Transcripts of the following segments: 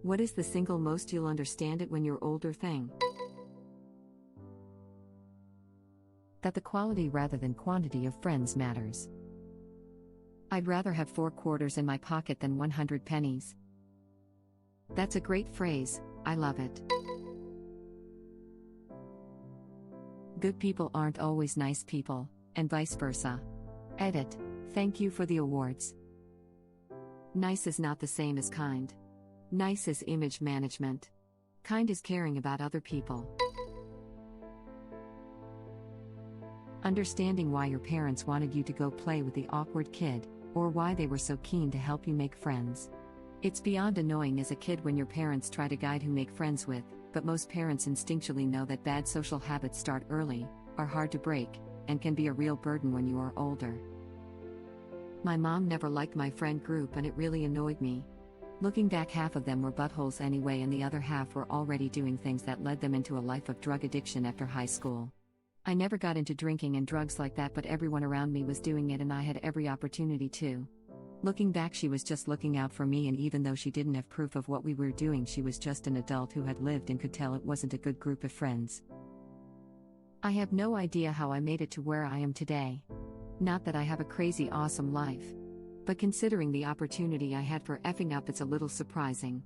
What is the single most you'll understand it when you're older thing? That the quality rather than quantity of friends matters. I'd rather have 4 quarters in my pocket than 100 pennies. That's a great phrase, I love it. Good people aren't always nice people, and vice versa. Edit. Thank you for the awards. Nice is not the same as kind. Nice is image management. Kind is caring about other people. Understanding why your parents wanted you to go play with the awkward kid, or why they were so keen to help you make friends. It's beyond annoying as a kid when your parents try to guide who make friends with, but most parents instinctually know that bad social habits start early, are hard to break, and can be a real burden when you are older. My mom never liked my friend group and it really annoyed me. Looking back, half of them were buttholes anyway and the other half were already doing things that led them into a life of drug addiction after high school. I never got into drinking and drugs like that, but everyone around me was doing it and I had every opportunity to. Looking back, she was just looking out for me, and even though she didn't have proof of what we were doing, she was just an adult who had lived and could tell it wasn't a good group of friends. I have no idea how I made it to where I am today. Not that I have a crazy awesome life. But considering the opportunity I had for effing up, it's a little surprising.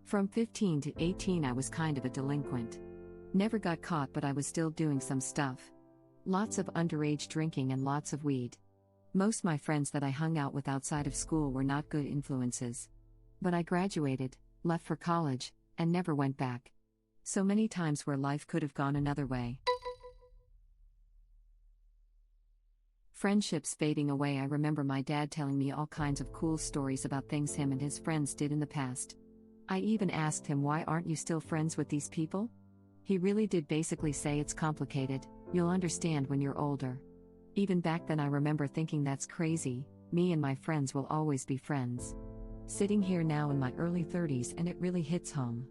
From 15 to 18 I was kind of a delinquent. Never got caught, but I was still doing some stuff. Lots of underage drinking and lots of weed. Most my friends that I hung out with outside of school were not good influences. But I graduated, left for college, and never went back. So many times where life could have gone another way. Friendships fading away. I remember my dad telling me all kinds of cool stories about things him and his friends did in the past. I even asked him, why aren't you still friends with these people? He really did basically say, it's complicated, you'll understand when you're older. Even back then I remember thinking, that's crazy, me and my friends will always be friends. Sitting here now in my early 30s and it really hits home.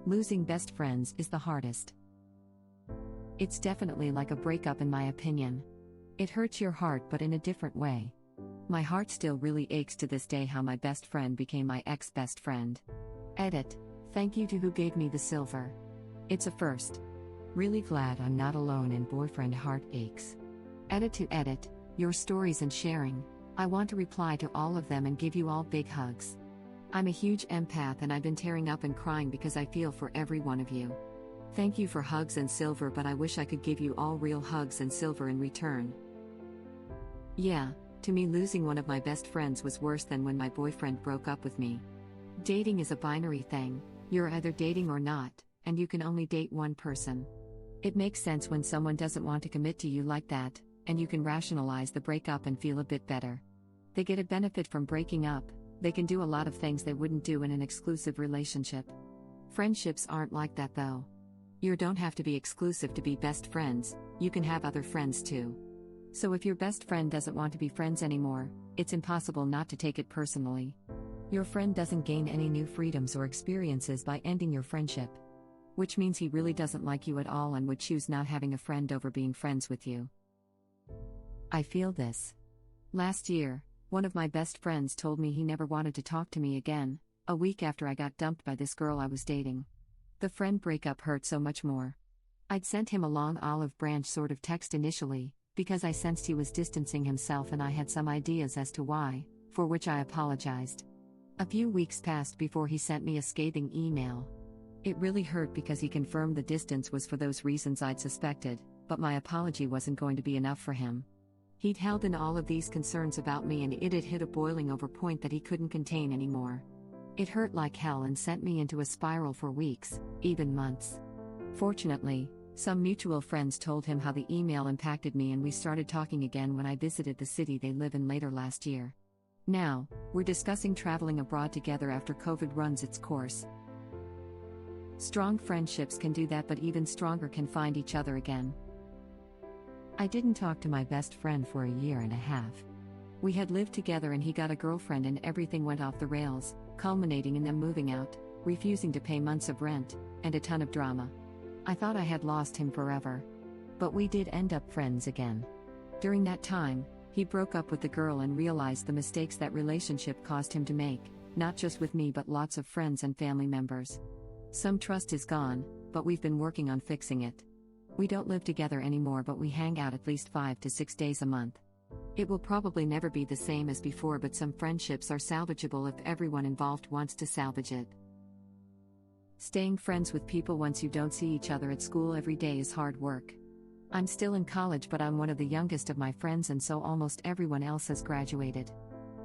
Losing best friends is the hardest. It's definitely like a breakup in my opinion. It hurts your heart but in a different way. My heart still really aches to this day how my best friend became my ex-best friend. Edit. Thank you to who gave me the silver. It's a first. Really glad I'm not alone in boyfriend heart aches. Edit to edit, your stories and sharing. I want to reply to all of them and give you all big hugs. I'm a huge empath and I've been tearing up and crying because I feel for every one of you. Thank you for hugs and silver, but I wish I could give you all real hugs and silver in return. Yeah, to me losing one of my best friends was worse than when my boyfriend broke up with me. Dating is a binary thing, you're either dating or not, and you can only date one person. It makes sense when someone doesn't want to commit to you like that, and you can rationalize the breakup and feel a bit better. They get a benefit from breaking up, they can do a lot of things they wouldn't do in an exclusive relationship. Friendships aren't like that though. You don't have to be exclusive to be best friends, you can have other friends too. So if your best friend doesn't want to be friends anymore, it's impossible not to take it personally. Your friend doesn't gain any new freedoms or experiences by ending your friendship. Which means he really doesn't like you at all and would choose not having a friend over being friends with you. I feel this. Last year, one of my best friends told me he never wanted to talk to me again, a week after I got dumped by this girl I was dating. The friend breakup hurt so much more. I'd sent him a long olive branch sort of text initially, because I sensed he was distancing himself and I had some ideas as to why, for which I apologized. A few weeks passed before he sent me a scathing email. It really hurt because he confirmed the distance was for those reasons I'd suspected, but my apology wasn't going to be enough for him. He'd held in all of these concerns about me and it had hit a boiling over point that he couldn't contain anymore. It hurt like hell and sent me into a spiral for weeks, even months. Fortunately, some mutual friends told him how the email impacted me and we started talking again when I visited the city they live in later last year. Now, we're discussing traveling abroad together after COVID runs its course. Strong friendships can do that, but even stronger can find each other again. I didn't talk to my best friend for a year and a half. We had lived together and he got a girlfriend and everything went off the rails, culminating in them moving out, refusing to pay months of rent, and a ton of drama. I thought I had lost him forever. But we did end up friends again. During that time, he broke up with the girl and realized the mistakes that relationship caused him to make, not just with me but lots of friends and family members. Some trust is gone, but we've been working on fixing it. We don't live together anymore, but we hang out at least 5 to 6 days a month. It will probably never be the same as before, but some friendships are salvageable if everyone involved wants to salvage it. Staying friends with people once you don't see each other at school every day is hard work. I'm still in college, but I'm one of the youngest of my friends, and so almost everyone else has graduated.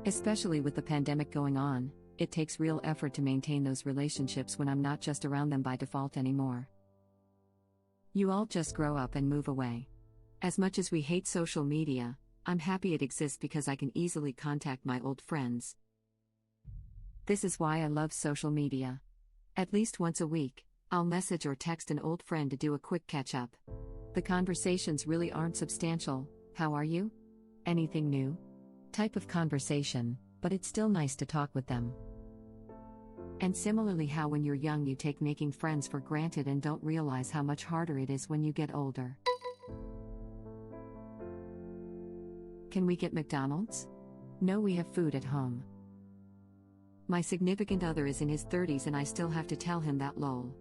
Especially with the pandemic going on, it takes real effort to maintain those relationships when I'm not just around them by default anymore. You all just grow up and move away. As much as we hate social media, I'm happy it exists because I can easily contact my old friends. This is why I love social media. At least once a week, I'll message or text an old friend to do a quick catch-up. The conversations really aren't substantial. How are you? Anything new? Type of conversation, but it's still nice to talk with them. And similarly, how when you're young you take making friends for granted and don't realize how much harder it is when you get older. Can we get McDonald's? No, we have food at home. My significant other is in his 30s and I still have to tell him that, lol.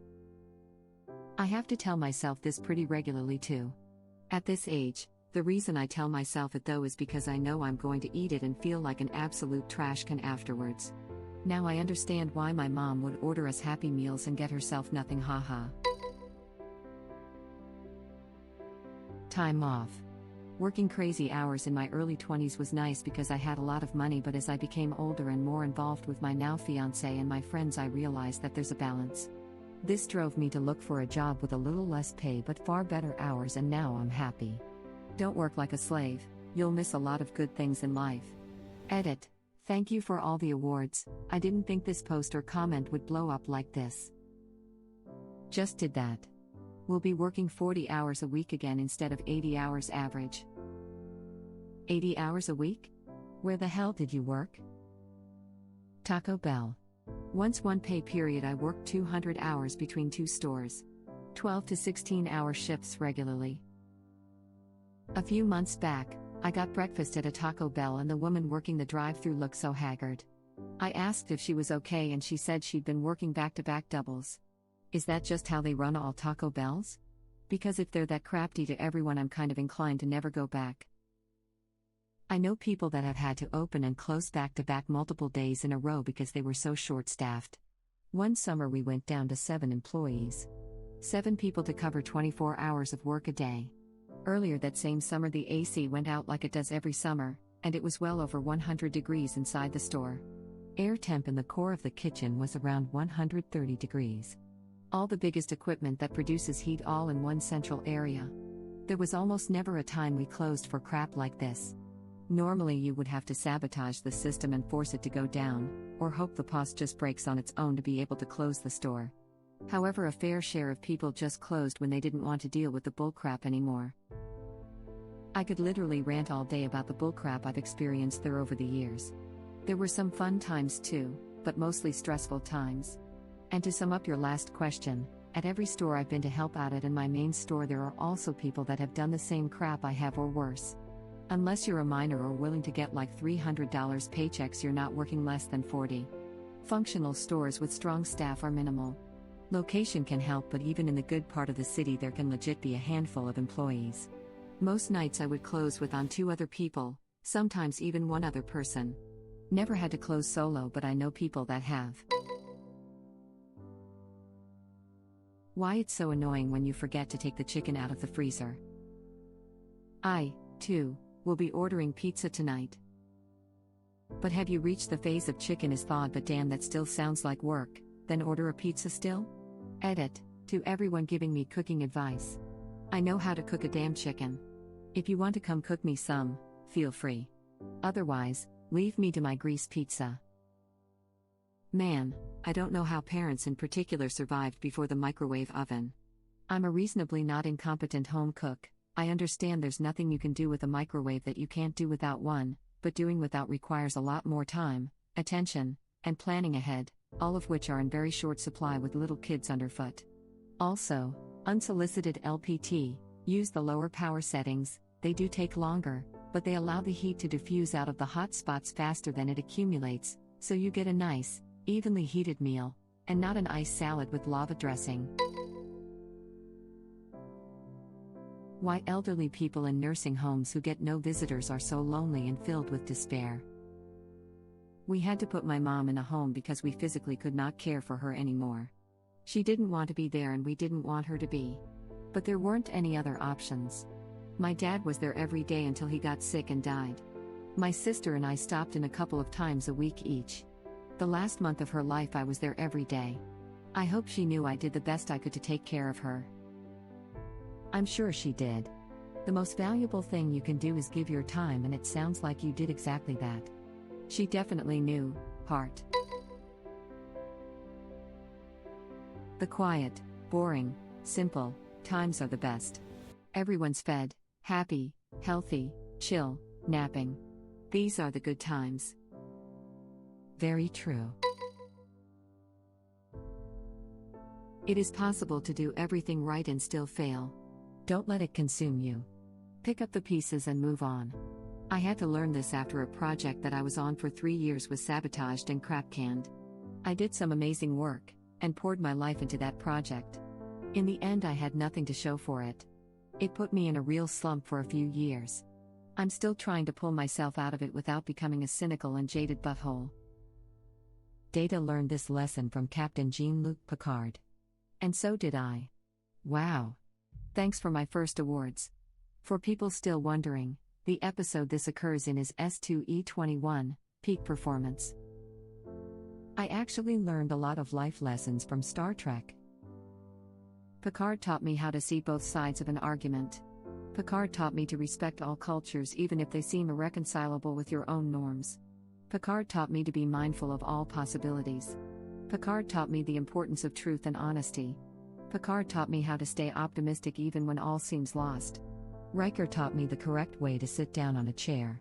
I have to tell myself this pretty regularly too. At this age, the reason I tell myself it though is because I know I'm going to eat it and feel like an absolute trash can afterwards. Now I understand why my mom would order us Happy Meals and get herself nothing, haha. Time off. Working crazy hours in my early 20s was nice because I had a lot of money, but as I became older and more involved with my now fiancé and my friends, I realized that there's a balance. This drove me to look for a job with a little less pay but far better hours, and now I'm happy. Don't work like a slave, you'll miss a lot of good things in life. Edit. Thank you for all the awards. I didn't think this post or comment would blow up like this. Just did that. We'll be working 40 hours a week again instead of 80 hours average. 80 hours a week? Where the hell did you work? Taco Bell. Once one pay period I worked 200 hours between 2 stores. 12 to 16 hour shifts regularly. A few months back, I got breakfast at a Taco Bell and the woman working the drive-thru looked so haggard. I asked if she was okay and she said she'd been working back-to-back doubles. Is that just how they run all Taco Bells? Because if they're that crafty to everyone, I'm kind of inclined to never go back. I know people that have had to open and close back-to-back multiple days in a row because they were so short-staffed. One summer we went down to 7 employees. 7 people to cover 24 hours of work a day. Earlier that same summer the AC went out like it does every summer, and it was well over 100 degrees inside the store. Air temp in the core of the kitchen was around 130 degrees. All the biggest equipment that produces heat all in one central area. There was almost never a time we closed for crap like this. Normally you would have to sabotage the system and force it to go down, or hope the POS just breaks on its own to be able to close the store. However, a fair share of people just closed when they didn't want to deal with the bullcrap anymore. I could literally rant all day about the bullcrap I've experienced there over the years. There were some fun times too, but mostly stressful times. And to sum up your last question, at every store I've been to help out at and my main store there are also people that have done the same crap I have or worse. Unless you're a minor or willing to get like $300 paychecks, you're not working less than 40. Functional stores with strong staff are minimal. Location can help, but even in the good part of the city there can legit be a handful of employees. Most nights I would close with on 2 other people, sometimes even 1 other person. Never had to close solo, but I know people that have. Why it's so annoying when you forget to take the chicken out of the freezer. I, too, will be ordering pizza tonight. But have you reached the phase of chicken is thawed but damn that still sounds like work, then order a pizza still? Edit. To everyone giving me cooking advice. I know how to cook a damn chicken. If you want to come cook me some, feel free. Otherwise, leave me to my grease pizza. Man, I don't know how parents in particular survived before the microwave oven. I'm a reasonably not incompetent home cook. I understand there's nothing you can do with a microwave that you can't do without one, but doing without requires a lot more time, attention, and planning ahead, all of which are in very short supply with little kids underfoot. Also, unsolicited LPT, use the lower power settings. They do take longer, but they allow the heat to diffuse out of the hot spots faster than it accumulates, So you get a nice, evenly heated meal, and not an ice salad with lava dressing. Why elderly people in nursing homes who get no visitors are so lonely and filled with despair. We had to put my mom in a home because we physically could not care for her anymore. She didn't want to be there and we didn't want her to be. But there weren't any other options. My dad was there every day until he got sick and died. My sister and I stopped in a couple of times a week each. The last month of her life I was there every day. I hope she knew I did the best I could to take care of her. I'm sure she did. The most valuable thing you can do is give your time, and it sounds like you did exactly that. She definitely knew, part. The quiet, boring, simple times are the best. Everyone's fed, happy, healthy, chill, napping. These are the good times. Very true. It is possible to do everything right and still fail. Don't let it consume you. Pick up the pieces and move on. I had to learn this after a project that I was on for 3 years was sabotaged and crap-canned. I did some amazing work, and poured my life into that project. In the end I had nothing to show for it. It put me in a real slump for a few years. I'm still trying to pull myself out of it without becoming a cynical and jaded butthole. Data learned this lesson from Captain Jean-Luc Picard. And so did I. Wow. Thanks for my first awards. For people still wondering, the episode this occurs in is S2E21, Peak Performance. I actually learned a lot of life lessons from Star Trek. Picard taught me how to see both sides of an argument. Picard taught me to respect all cultures even if they seem irreconcilable with your own norms. Picard taught me to be mindful of all possibilities. Picard taught me the importance of truth and honesty. Picard taught me how to stay optimistic even when all seems lost. Riker taught me the correct way to sit down on a chair.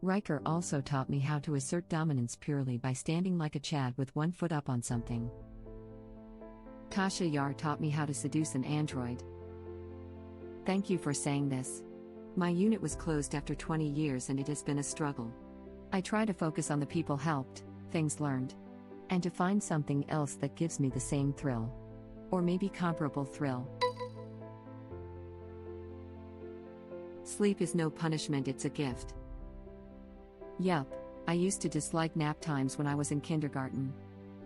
Riker also taught me how to assert dominance purely by standing like a Chad with one foot up on something. Tasha Yar taught me how to seduce an android. Thank you for saying this. My unit was closed after 20 years and it has been a struggle. I try to focus on the people helped, things learned, and to find something else that gives me the same thrill. Or maybe comparable thrill. Sleep is no punishment, it's a gift. Yup, I used to dislike nap times when I was in kindergarten.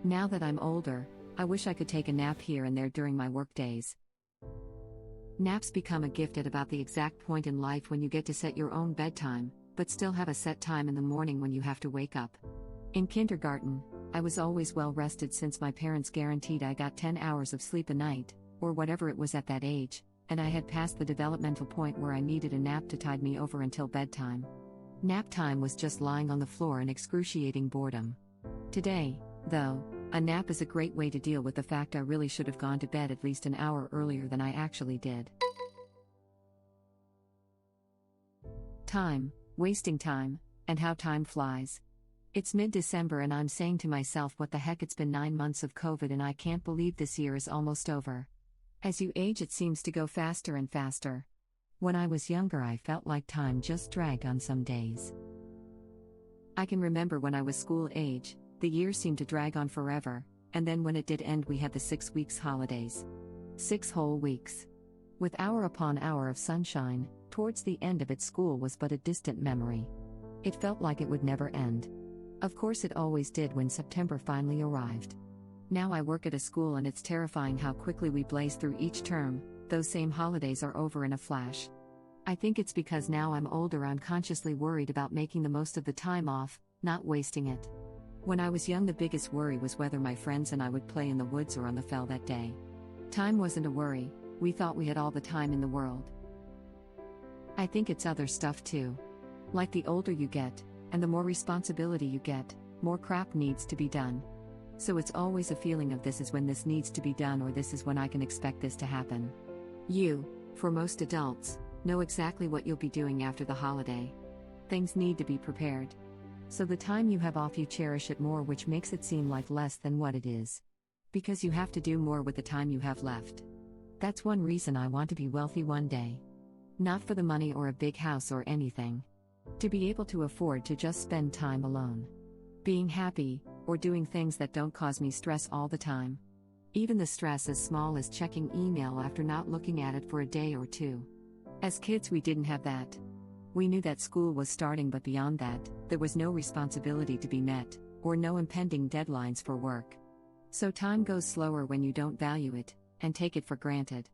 Now that I'm older, I wish I could take a nap here and there during my work days. Naps become a gift at about the exact point in life when you get to set your own bedtime, but still have a set time in the morning when you have to wake up. In kindergarten, I was always well rested since my parents guaranteed I got 10 hours of sleep a night, or whatever it was at that age, and I had passed the developmental point where I needed a nap to tide me over until bedtime. Nap time was just lying on the floor in excruciating boredom. Today, though, a nap is a great way to deal with the fact I really should have gone to bed at least an hour earlier than I actually did. Time, wasting time, and how time flies. It's mid-December and I'm saying to myself, what the heck, it's been 9 months of COVID and I can't believe this year is almost over. As you age it seems to go faster and faster. When I was younger I felt like time just dragged on some days. I can remember when I was school age, the year seemed to drag on forever, and then when it did end we had the 6 weeks holidays. 6 whole weeks. With hour upon hour of sunshine, towards the end of it school was but a distant memory. It felt like it would never end. Of course it always did when September finally arrived. Now I work at a school and it's terrifying how quickly we blaze through each term. Those same holidays are over in a flash. I think it's because now I'm older I'm consciously worried about making the most of the time off, not wasting it. When I was young the biggest worry was whether my friends and I would play in the woods or on the fell that day. Time wasn't a worry, we thought we had all the time in the world. I think it's other stuff too. Like the older you get, and the more responsibility you get, more crap needs to be done. So it's always a feeling of this is when this needs to be done or this is when I can expect this to happen. You, for most adults, know exactly what you'll be doing after the holiday. Things need to be prepared. So the time you have off you cherish it more, which makes it seem like less than what it is. Because you have to do more with the time you have left. That's one reason I want to be wealthy one day. Not for the money or a big house or anything. To be able to afford to just spend time alone. being happy, or doing things that don't cause me stress all the time. Even the stress as small as checking email after not looking at it for a day or two. As kids, we didn't have that. We knew that school was starting, but beyond that, there was no responsibility to be met, or no impending deadlines for work. So time goes slower when you don't value it, and take it for granted.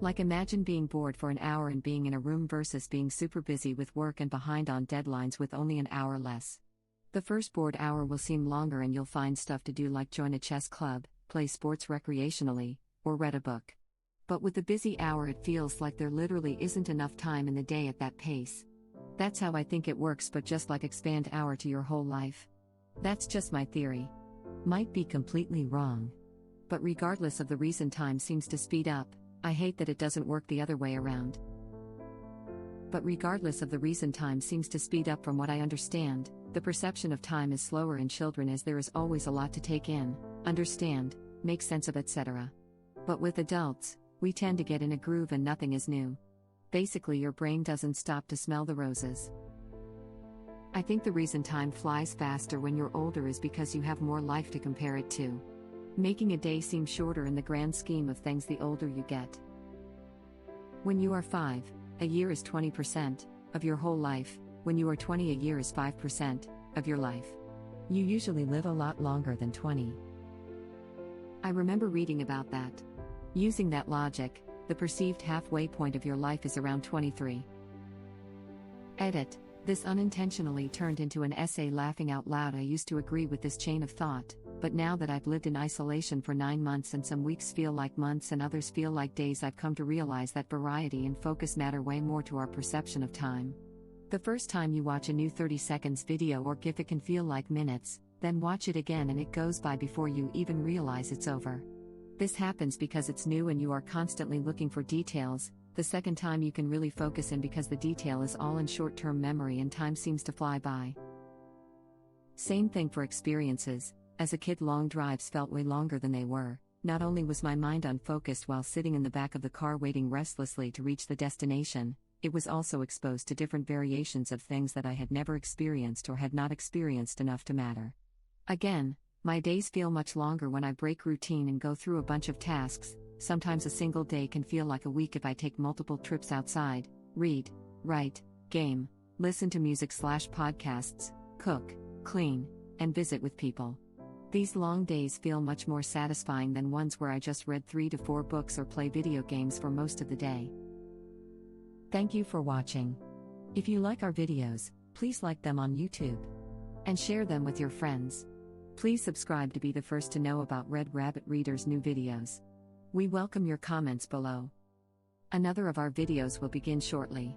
Like, imagine being bored for an hour and being in a room versus being super busy with work and behind on deadlines with only an hour less. The first bored hour will seem longer and you'll find stuff to do like join a chess club, play sports recreationally, or read a book. But with the busy hour, it feels like there literally isn't enough time in the day at that pace. That's how I think it works, but just like expand hour to your whole life. That's just my theory. Might be completely wrong. But regardless of the reason time seems to speed up, I hate that it doesn't work the other way around. But regardless of the reason time seems to speed up, from what I understand, the perception of time is slower in children as there is always a lot to take in, understand, make sense of, etc. But with adults, we tend to get in a groove and nothing is new. Basically, your brain doesn't stop to smell the roses. I think the reason time flies faster when you're older is because you have more life to compare it to, making a day seem shorter in the grand scheme of things the older you get. When you are 5, a year is 20% of your whole life. When you are 20, a year is 5% of your life. You usually live a lot longer than 20. I remember reading about that. Using that logic, the perceived halfway point of your life is around 23. Edit. This unintentionally turned into an essay. Laughing out loud, I used to agree with this chain of thought, but now that I've lived in isolation for 9 months and some weeks feel like months and others feel like days, I've come to realize that variety and focus matter way more to our perception of time. The first time you watch a new 30 seconds video or GIF, it can feel like minutes, then watch it again and it goes by before you even realize it's over. This happens because it's new and you are constantly looking for details. The second time you can really focus in because the detail is all in short-term memory and time seems to fly by. Same thing for experiences. As a kid, long drives felt way longer than they were. Not only was my mind unfocused while sitting in the back of the car waiting restlessly to reach the destination, it was also exposed to different variations of things that I had never experienced or had not experienced enough to matter. Again, my days feel much longer when I break routine and go through a bunch of tasks. Sometimes a single day can feel like a week if I take multiple trips outside, read, write, game, listen to music/podcasts, cook, clean, and visit with people. These long days feel much more satisfying than ones where I just read 3 to 4 books or play video games for most of the day. Thank you for watching. If you like our videos, please like them on YouTube and share them with your friends. Please subscribe to be the first to know about Red Rabbit Reader's new videos. We welcome your comments below. Another of our videos will begin shortly.